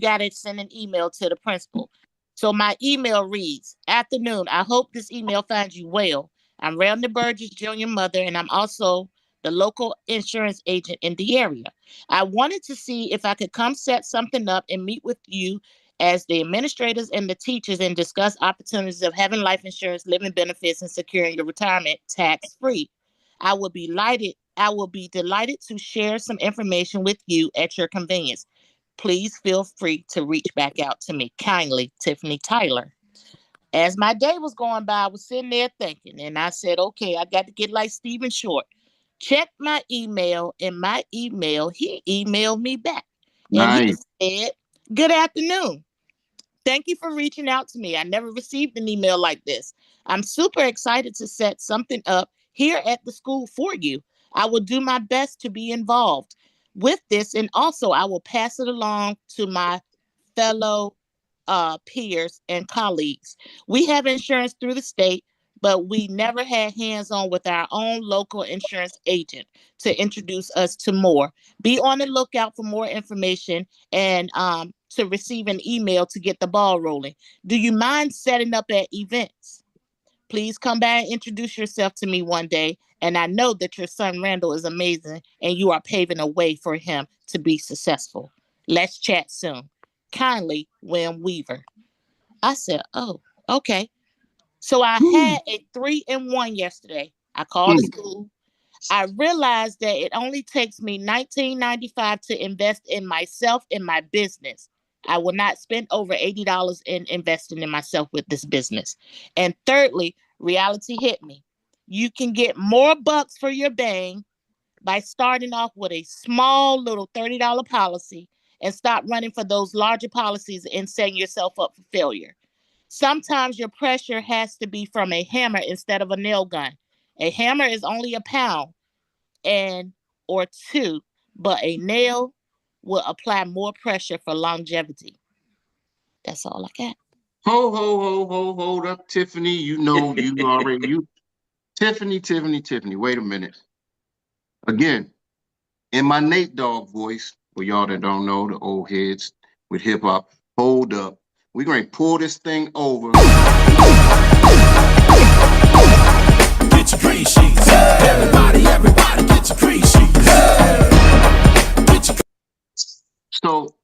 got to send an email to the principal. So my email reads, afternoon, I hope this email finds you well. I'm Randall Burgess' junior mother, and I'm also the local insurance agent in the area. I wanted to see if I could come set something up and meet with you as the administrators and the teachers and discuss opportunities of having life insurance, living benefits, and securing your retirement tax free. I will be delighted to share some information with you at your convenience. Please feel free to reach back out to me. Kindly, Tiffany Tyler. As my day was going by, I was sitting there thinking, and I said, okay, I got to get like Stephen Short. Check my email. In my email, he emailed me back. And he Nice. said, good afternoon. Thank you for reaching out to me. I never received an email like this. I'm super excited to set something up here at the school for you. I will do my best to be involved with this, and also I will pass it along to my fellow peers and colleagues. We have insurance through the state, but we never had hands on with our own local insurance agent to introduce us to more. Be on the lookout for more information and to receive an email to get the ball rolling. Do you mind setting up at events? Please come by and introduce yourself to me one day. And I know that your son Randall is amazing and you are paving a way for him to be successful. Let's chat soon. Kindly, William Weaver. I said, oh, okay. So I Hmm. had a 3-in-1 yesterday. I called the school. I realized that it only takes me $19.95 to invest in myself in my business. I will not spend over $80 in investing in myself with this business. And thirdly, reality hit me. You can get more bucks for your bang by starting off with a small little $30 policy and stop running for those larger policies and setting yourself up for failure. Sometimes your pressure has to be from a hammer instead of a nail gun. A hammer is only a pound and or two, but a nail will apply more pressure for longevity. That's all I got. Ho, ho, ho, ho, hold up, Tiffany. You know, you already, you, Tiffany, Tiffany, Tiffany. Wait a minute. Again, in my Nate Dogg voice, for y'all that don't know, the old heads with hip hop, hold up. We're going to pull this thing over. Get your green sheets. Everybody, get your green sheets. So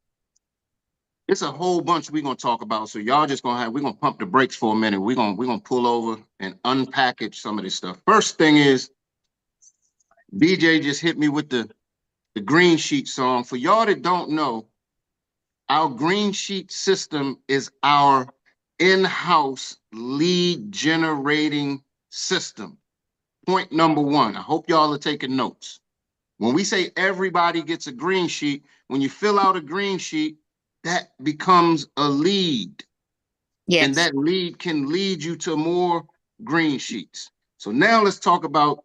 it's a whole bunch we're gonna talk about. So y'all just gonna have we're gonna pump the brakes for a minute. We're gonna pull over and unpackage some of this stuff. First thing is DJ just hit me with the green sheet song. For y'all that don't know, our green sheet system is our in-house lead generating system. Point number one. I hope y'all are taking notes. When we say everybody gets a green sheet, when you fill out a green sheet, that becomes a lead. And Yes. that lead can lead you to more green sheets. So now let's talk about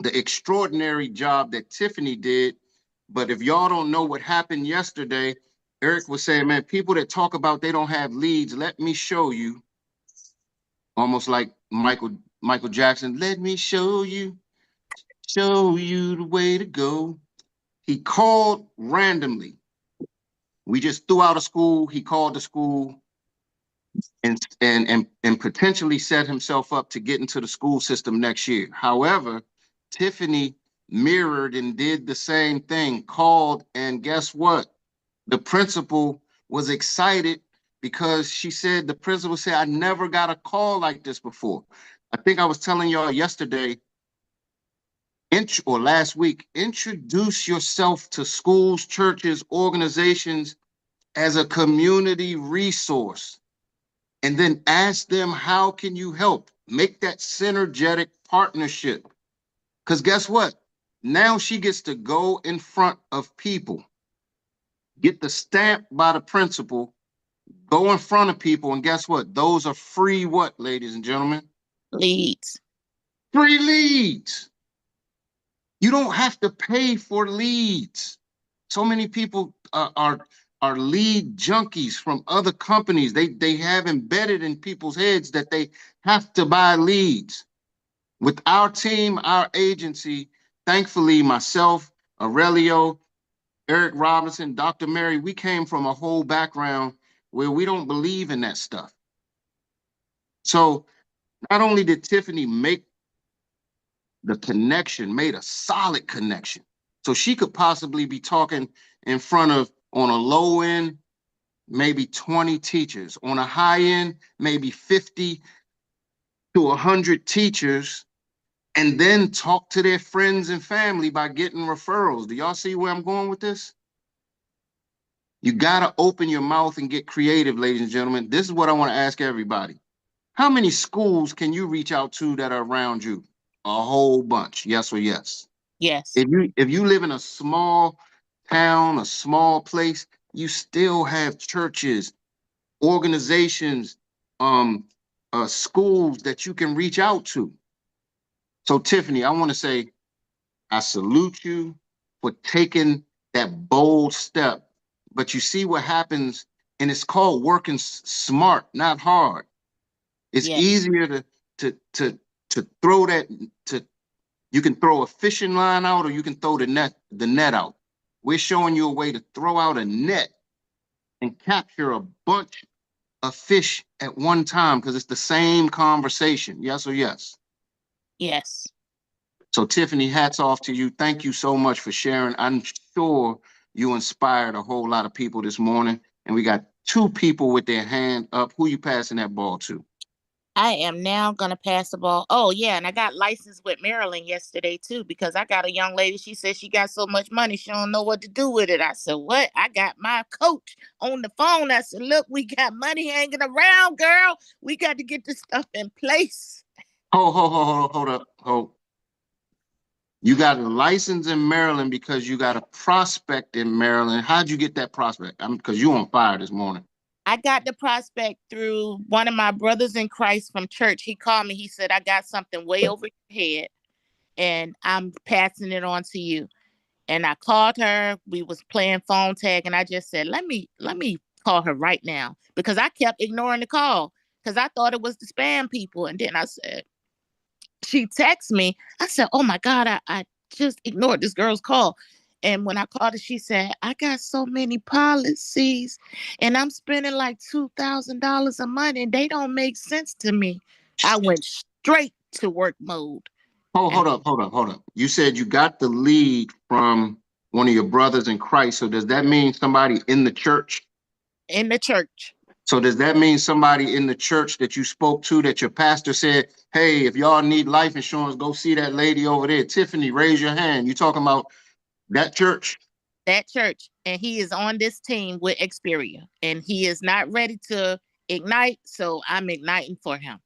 the extraordinary job that Tiffany did. But if y'all don't know what happened yesterday, Eric was saying, man, people that talk about they don't have leads, let me show you. Almost like Michael Jackson, let me show you the way to go. He called randomly. We just threw out a school. He called the school and potentially set himself up to get into the school system next year. However, Tiffany mirrored and did the same thing, called, and guess what? The principal was excited because she said, the principal said, I never got a call like this before. I think I was telling y'all yesterday or last week, introduce yourself to schools, churches, organizations as a community resource. And then ask them, how can you help? Make that synergetic partnership. Because guess what? Now she gets to go in front of people, get the stamp by the principal, go in front of people, and guess what? Those are free what, ladies and gentlemen? Leads. Free leads. You don't have to pay for leads. So many people are lead junkies from other companies. They have embedded in people's heads that they have to buy leads. With our team, our agency, thankfully, myself, Aurelio, Eric Robinson, Dr. Meri, we came from a whole background where we don't believe in that stuff. So not only did Tiffany make the connection, made a solid connection. So she could possibly be talking in front of, on a low end, maybe 20 teachers. On a high end, maybe 50 to 100 teachers, and then talk to their friends and family by getting referrals. Do y'all see where I'm going with this? You got to open your mouth and get creative, ladies and gentlemen. This is what I want to ask everybody. How many schools can you reach out to that are around you? A whole bunch. Yes or yes? Yes. If you live in a small town, a small place, you still have churches, organizations, um, schools that you can reach out to. So, Tiffany, I want to say I salute you for taking that bold step. But you see what happens, and it's called working smart, not hard. It's Yes. easier to throw that to you can throw a fishing line out or you can throw the net out. We're showing you a way to throw out a net and capture a bunch of fish at one time because it's the same conversation. Yes or yes? Yes. So, Tiffany, hats off to you. Thank you so much for sharing. I'm sure you inspired a whole lot of people this morning. And we got two people with their hand up. Who you passing that ball to? I am now gonna pass the ball. Oh yeah, and I got licensed with Maryland yesterday too because I got a young lady. She said she got so much money she don't know what to do with it. I said, "What?" I got my coach on the phone. I said, "Look, we got money hanging around, girl. We got to get this stuff in place." Hold up. Hold. You got a license in Maryland because you got a prospect in Maryland. How'd you get that prospect? Because you on fire this morning. I got the prospect through one of my brothers in Christ from church. He called me. He said, "I got something way over your head, and I'm passing it on to you." And I called her. We was playing phone tag, and I just said, "Let me call her right now," because I kept ignoring the call because I thought it was the spam people. And then I said, she texted me. I said, "Oh my God, I just ignored this girl's call." And when I called her, she said, "I got so many policies and I'm spending like $2,000 a month and they don't make sense to me." I went straight to work mode. Oh, And hold up. You said you got the lead from one of your brothers in Christ. So does that mean somebody in the church? in the church. So does that mean somebody in the church that you spoke to that your pastor said, hey, if y'all need life insurance, go see that lady over there. Tiffany, raise your hand. You talking about that church? That church, and he is on this team with Xperia, and he is not ready to ignite, so I'm igniting for him.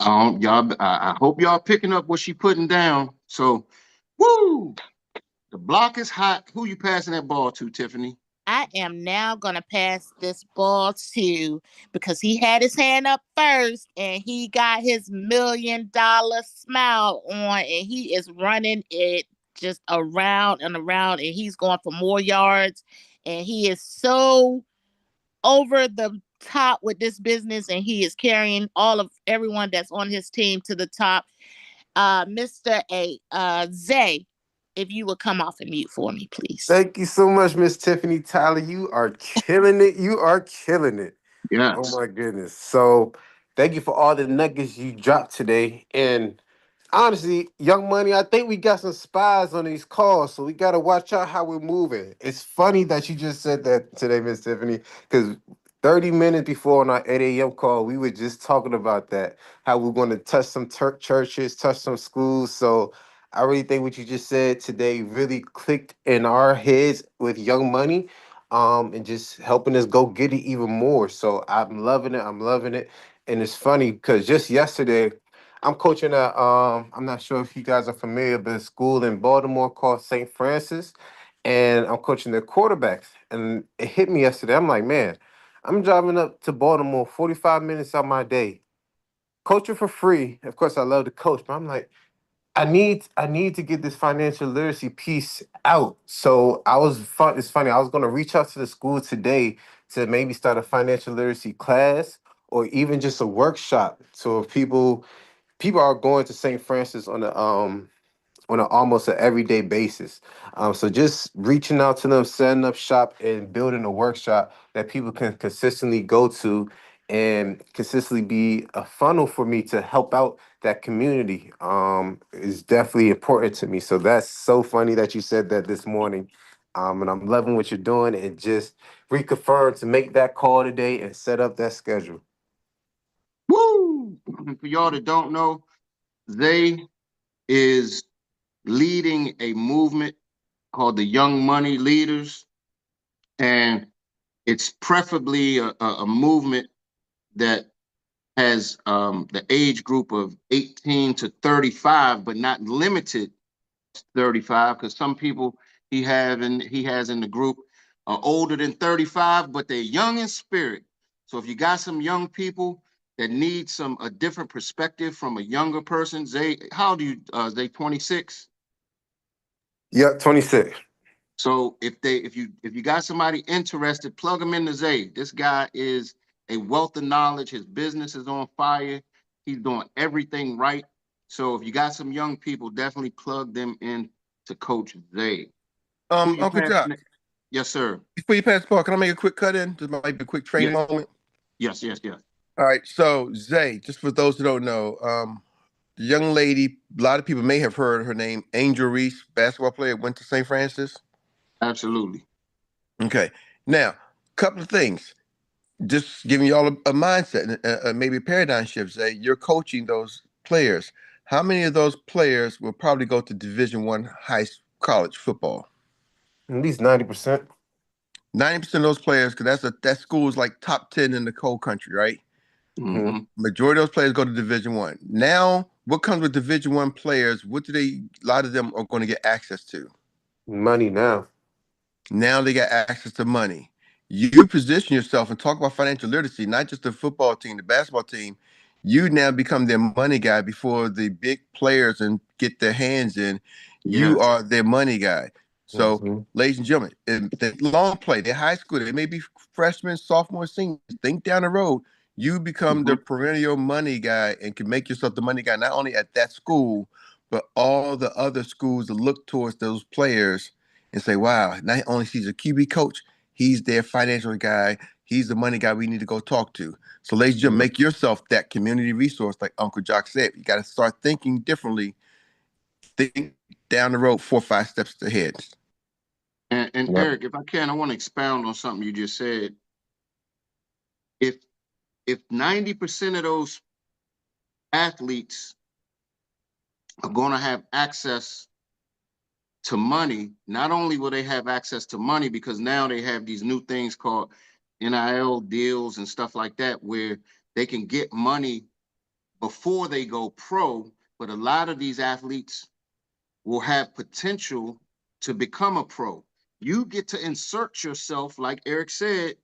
I hope y'all picking up what she putting down. So, woo, the block is hot. Who you passing that ball to, Tiffany? I am now gonna pass this ball to, because he had his hand up first and he got his $1,000,000 smile on, and he is running it just around and around, and he's going for more yards, and he is so over the top with this business, and he is carrying all of everyone that's on his team to the top. Mr. Zay, if you would come off and mute for me, please. Thank you so much, Miss Tiffany Tyler. You are killing it. You are killing it. Oh Yes. my goodness. So thank you for all the nuggets you dropped today. And honestly, Young Money, I think we got some spies on these calls, so we gotta watch out how we're moving. It's funny that you just said that today, Miss Tiffany, because 30 minutes before on our 8 a.m. call, we were just talking about that, how we're going to touch some churches, touch some schools. So I really think what you just said today really clicked in our heads with Young Money, and just helping us go get it even more. So I'm loving it. I'm loving it. And it's funny because just yesterday, I'm coaching at I'm not sure if you guys are familiar, but a school in Baltimore called St. Francis. And I'm coaching their quarterbacks. And it hit me yesterday. I'm like, man, I'm driving up to Baltimore 45 minutes out my day, coaching for free. Of course, I love to coach, but I'm like, I need to get this financial literacy piece out. So I was fun. It's funny. I was gonna reach out to the school today to maybe start a financial literacy class or even just a workshop. So if people are going to St. Francis on the on an almost an everyday basis. So just reaching out to them, setting up shop, and building a workshop that people can consistently go to and consistently be a funnel for me to help out that community is definitely important to me. So that's so funny that you said that this morning. And I'm loving what you're doing and just reconfirm to make that call today and set up that schedule. Woo! For y'all that don't know, Zay is leading a movement called the Young Money Leaders, and it's preferably a movement that has the age group of 18 to 35, but not limited to 35, because some people he has in the group are older than 35, but they're young in spirit. So if you got some young people that need some a different perspective from a younger person, Zay, how do you Zay 26? Yep, 26. So if you got somebody interested, plug them into Zay. This guy is a wealth of knowledge. His business is on fire. He's doing everything right. So if you got some young people, definitely plug them in to Coach Zay. Who you Uncle passing Jock, it? Yes, sir. before you pass the ball, can I make a quick cut in? This might be a quick Yeah. training moment. Yes, yes, yes. All right, so Zay, just for those who don't know, the young lady, a lot of people may have heard her name, Angel Reese, basketball player, went to St. Francis. Absolutely. Okay, now, couple of things. Just giving y'all a mindset and maybe a paradigm shift. Zay, you're coaching those players. How many of those players will probably go to Division I college football? At least 90%. 90% of those players, because that school is like top 10 in the whole country, right? Hmm. Mm-hmm. Majority of those players go to Division I. Now, what comes with Division I players? What do they? A lot of them are going to get access to. Money now. Now they got access to money. You position yourself and talk about financial literacy, not just the football team, the basketball team. You now become their money guy before the big players and get their hands in. You Yes. are their money guy. So, Hmm. ladies and gentlemen, in the long play, they're high school, they may be freshmen, sophomores, seniors. Think down the road. You become Mm-hmm. the perennial money guy and can make yourself the money guy not only at that school, but all the other schools that look towards those players and say, wow, not only he's a QB coach, he's their financial guy. He's the money guy we need to go talk to. So, ladies and gentlemen, Mm-hmm. make yourself that community resource, like Uncle Jock said. You got to start thinking differently. Think down the road 4 or 5 steps ahead. And Yep. Eric, if I can, I want to expound on something you just said. If if 90% of those athletes are going to have access to money, not only will they have access to money because now they have these new things called NIL deals and stuff like that, where they can get money before they go pro. But a lot of these athletes will have potential to become a pro. You get to insert yourself, like Eric said,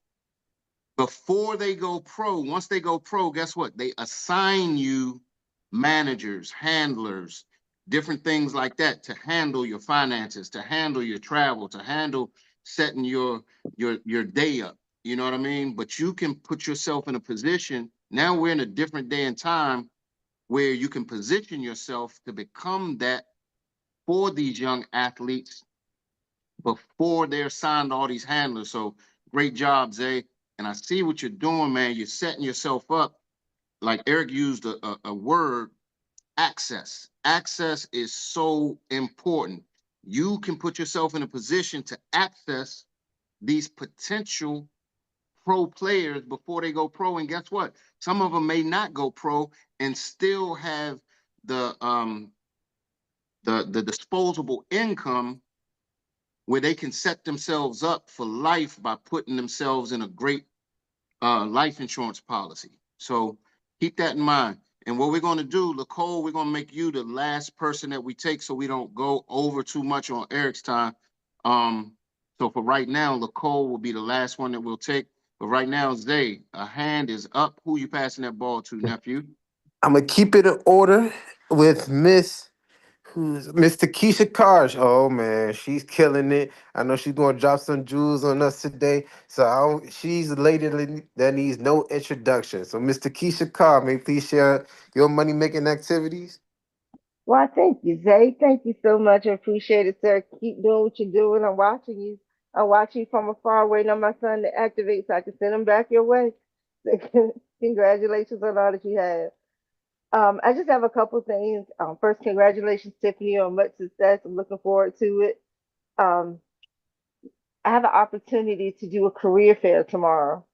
before they go pro. Once they go pro, guess what? They assign you managers, handlers, different things like that to handle your finances, to handle your travel, to handle setting your day up. You know what I mean? But you can put yourself in a position. Now we're in a different day and time where you can position yourself to become that for these young athletes before they're assigned all these handlers. So great job, Zay. And I see what you're doing, man. You're setting yourself up. Like Eric used a word, access. Access is so important. You can put yourself in a position to access these potential pro players before they go pro. And guess what? Some of them may not go pro and still have the the disposable income where they can set themselves up for life by putting themselves in a great life insurance policy. So keep that in mind. And what we're going to do, Nicole, we're going to make you the last person that we take so we don't go over too much on Eric's time. So for right now, Nicole will be the last one that we'll take. But right now, Zay, a hand is up. Who you passing that ball to, nephew? I'm gonna keep it in order with Miss Takesha Karsh. Oh man, she's killing it. I know she's gonna drop some jewels on us today. So she's a lady that needs no introduction. So Miss Takesha Carr, may you please share your money making activities. Well, thank you, Zay. Thank you so much. I appreciate it, sir. Keep doing what you're doing. I'm watching you. I'm watching you from afar, waiting on my son to activate so I can send him back your way. Congratulations on all that you have. I just have a couple things. First, congratulations, Tiffany, on much success. I'm looking forward to it. Um, I have an opportunity to do a career fair tomorrow.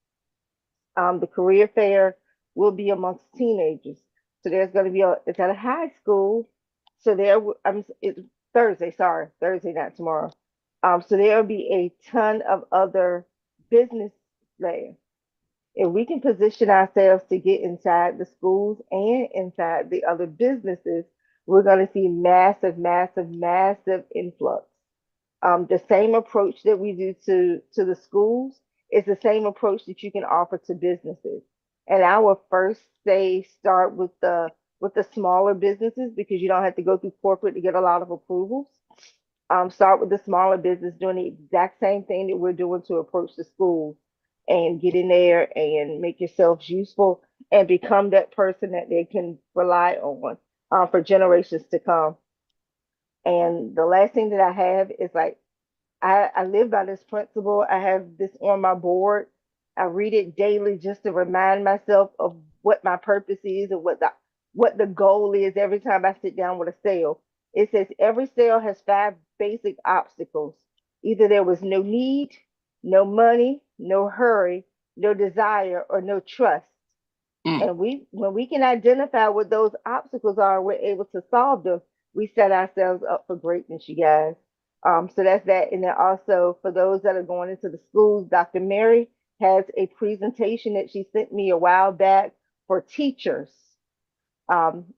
The career fair will be amongst teenagers. So there's going to be it's at a high school. So it's Thursday, sorry, Thursday, not tomorrow. So there'll be a ton of other business there. If we can position ourselves to get inside the schools and inside the other businesses, we're going to see massive, massive, massive influx. The same approach that we do to the schools is the same approach that you can offer to businesses. And I will first say start with the smaller businesses because you don't have to go through corporate to get a lot of approvals. Start with the smaller business doing the exact same thing that we're doing to approach the schools and get in there and make yourselves useful and become that person that they can rely on for generations to come. And the last thing that I have is like I live by this principle. I have this on my board. I read it daily just to remind myself of what my purpose is and what the goal is every time I sit down with a sale. It says every sale has five basic obstacles. Either there was no need, no money, no hurry, no desire, or no trust. Mm, And when we can identify what those obstacles are, we're able to solve them. We set ourselves up for greatness, you guys. So that's that. And then also for those that are going into the schools, Dr. Meri has a presentation that she sent me a while back for teachers.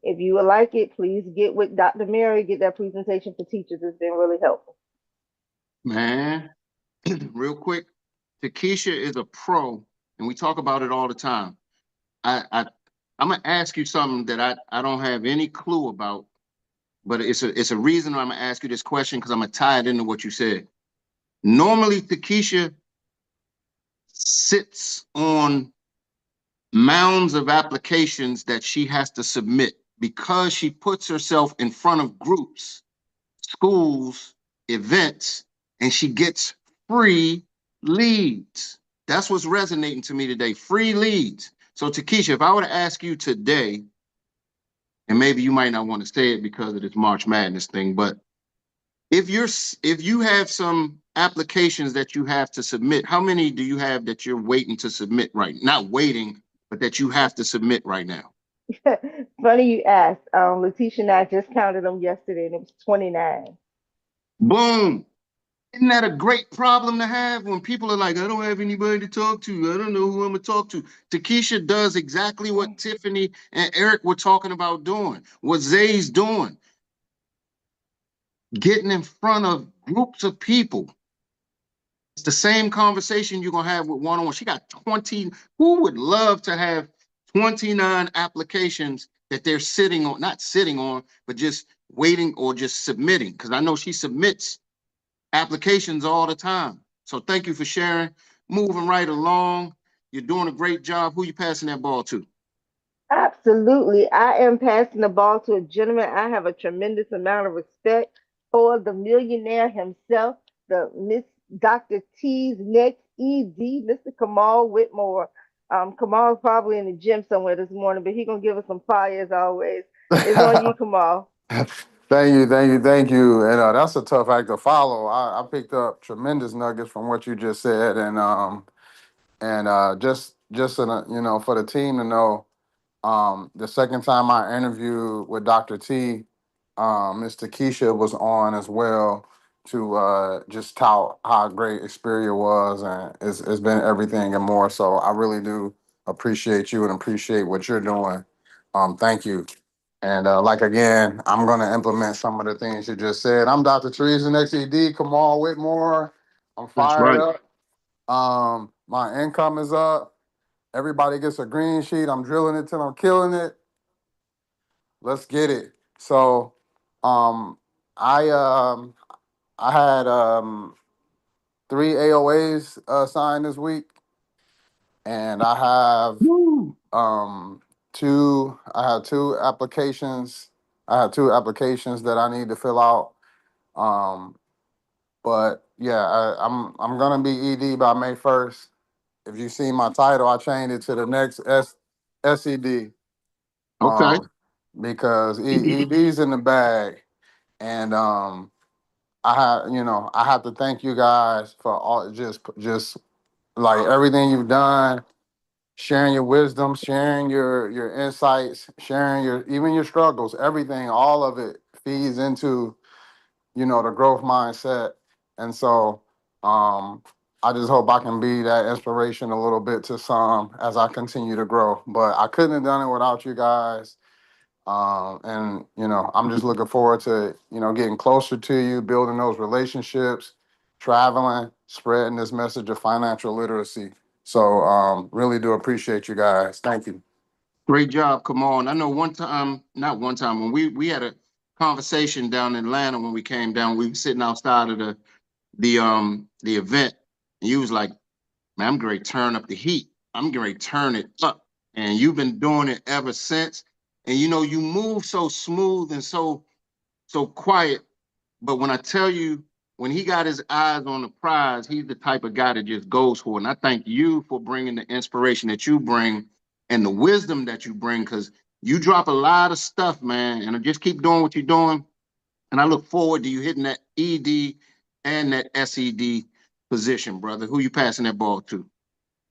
If you would like it, please get with Dr. Meri, get that presentation for teachers. It's been really helpful. man, real quick, Takesha is a pro, and we talk about it all the time. I I'm gonna ask you something that I don't have any clue about, but it's a reason I'm gonna ask you this question because I'm gonna tie it into what you said. Normally, Takesha sits on mounds of applications that she has to submit because she puts herself in front of groups, schools, events, and she gets free leads. That's what's resonating to me today. Free leads. So, Takesha, if I were to ask you today, and maybe you might not want to say it because of this March Madness thing, but if you have some applications that you have to submit, how many do you have that you're waiting to submit right? Not waiting, but that you have to submit right now. Funny you asked. Letitia and I just counted them yesterday, and it was 29. Boom. Isn't that a great problem to have when people are like, I don't have anybody to talk to. I don't know who I'm gonna talk to. Takesha does exactly what Tiffany and Eric were talking about doing, what Zay's doing, getting in front of groups of people. It's the same conversation you're gonna have with one-on-one. She got 20. Who would love to have 29 applications that they're sitting on, not sitting on, but just waiting or just submitting? Because I know she submits applications all the time. So thank you for sharing. Moving right along. You're doing a great job. Who you passing that ball to? Absolutely. I am passing the ball to a gentleman I have a tremendous amount of respect for, the millionaire himself, the Miss Dr. T's next ED, Mr. Kamal Whitmore. Kamal's probably in the gym somewhere this morning, but he's gonna give us some fire as always. It's on you, Kamal. Thank you, thank you, thank you. And that's a tough act to follow. I picked up tremendous nuggets from what you just said, and just for the team to know, the second time I interviewed with Dr. T, Mr. Keisha was on as well to just tout how great Xperia was, and it's been everything and more. So I really do appreciate you and appreciate what you're doing. Thank you. And like again, I'm gonna implement some of the things you just said. I'm Dr. Teresa next ED, Kamal Whitmore. I'm That's fired right. up. My income is up. Everybody gets a green sheet. I'm drilling it till I'm killing it. Let's get it. So, um, I um, I had three AOAs signed this week, and I have Woo. two. I have two applications I have two applications that I need to fill out. Um, but yeah, I'm gonna be ED by May 1st. If you see my title, I changed it to the next SED. Okay. Um, because ED's in the bag, and I have to thank you guys for all just like everything you've done, sharing your wisdom, sharing your insights, sharing your even your struggles, everything, all of it feeds into, the growth mindset. And so I just hope I can be that inspiration a little bit to some as I continue to grow. But I couldn't have done it without you guys. And I'm just looking forward to, getting closer to you, building those relationships, traveling, spreading this message of financial literacy. So really do appreciate you guys. Thank you. Great job. Come on. I know one time, not one time, when we had a conversation down in Atlanta when we came down, we were sitting outside of the event, and you was like, man, I'm going to turn up the heat. I'm going to turn it up. And you've been doing it ever since. And you move so smooth and so quiet. But when I tell you, when he got his eyes on the prize, he's the type of guy that just goes for it. And I thank you for bringing the inspiration that you bring and the wisdom that you bring, because you drop a lot of stuff, man. And just keep doing what you're doing. And I look forward to you hitting that ED and that SED position, brother. Who you passing that ball to?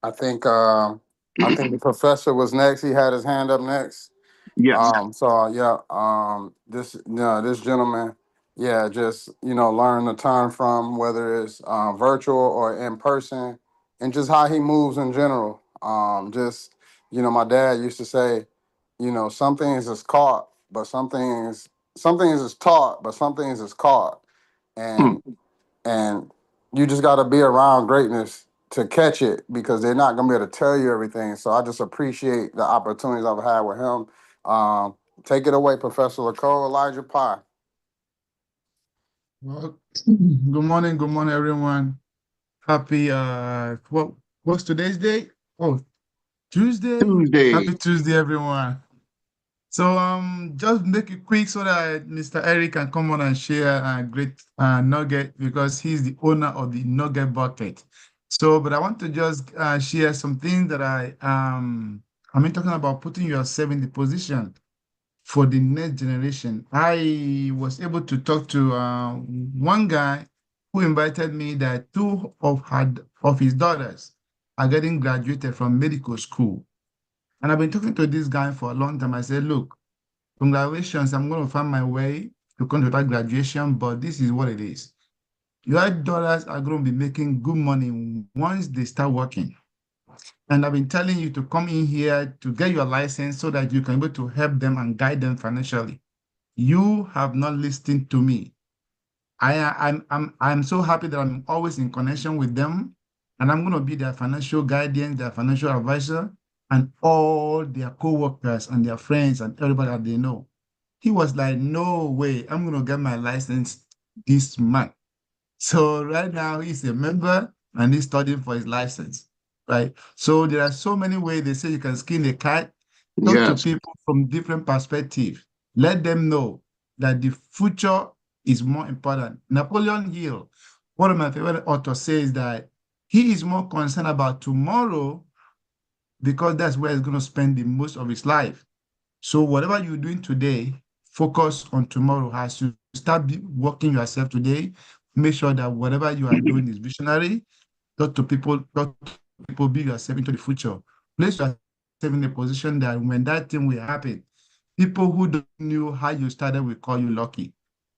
I think the professor was next. He had his hand up next. Yes. So yeah, this gentleman, yeah, just learn to turn from whether it's virtual or in person, and just how he moves in general. Just my dad used to say, some things is caught, but some things is taught, but some things is caught, Hmm. and you just got to be around greatness to catch it because they're not gonna be able to tell you everything. So I just appreciate the opportunities I've had with him. Take it away, Professor Lacole, Elijah Pye. Well, good morning, everyone. Happy what's today's date? Oh, Tuesday. Tuesday. Happy Tuesday, everyone. So just make it quick so that Mr. Eric can come on and share a great nugget because he's the owner of the Nugget Bucket. So, but I want to just share some things that I mean talking about putting yourself in the position for the next generation. I was able to talk to one guy who invited me that two of his daughters are getting graduated from medical school. And I've been talking to this guy for a long time. I said, look, congratulations, I'm going to find my way to come to that graduation, but this is what it is. Your daughters are going to be making good money once they start working. And I've been telling you to come in here to get your license so that you can be able to help them and guide them financially. You have not listened to me. I'm so happy that I'm always in connection with them, and I'm going to be their financial guardian, their financial advisor, and all their co-workers and their friends and everybody that they know. He was like, "No way, I'm going to get my license this month." So right now he's a member and he's studying for his license, right? So there are so many ways they say you can skin a cat. Talk to Yes. people from different perspectives. Let them know that the future is more important. Napoleon Hill, one of my favorite authors, says that he is more concerned about tomorrow because that's where he's going to spend the most of his life. So whatever you're doing today, focus on tomorrow. As you start working yourself today, make sure that whatever you are doing is visionary. Talk to people, be yourself into the future. Place yourself in a position that when that thing will happen, people who don't know how you started will call you lucky.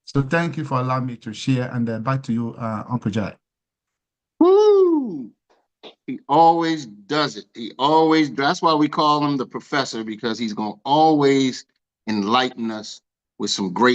So thank you for allowing me to share, and back to you, Uncle Jai. Woo! He always does it. That's why we call him the professor, because he's going to always enlighten us with some great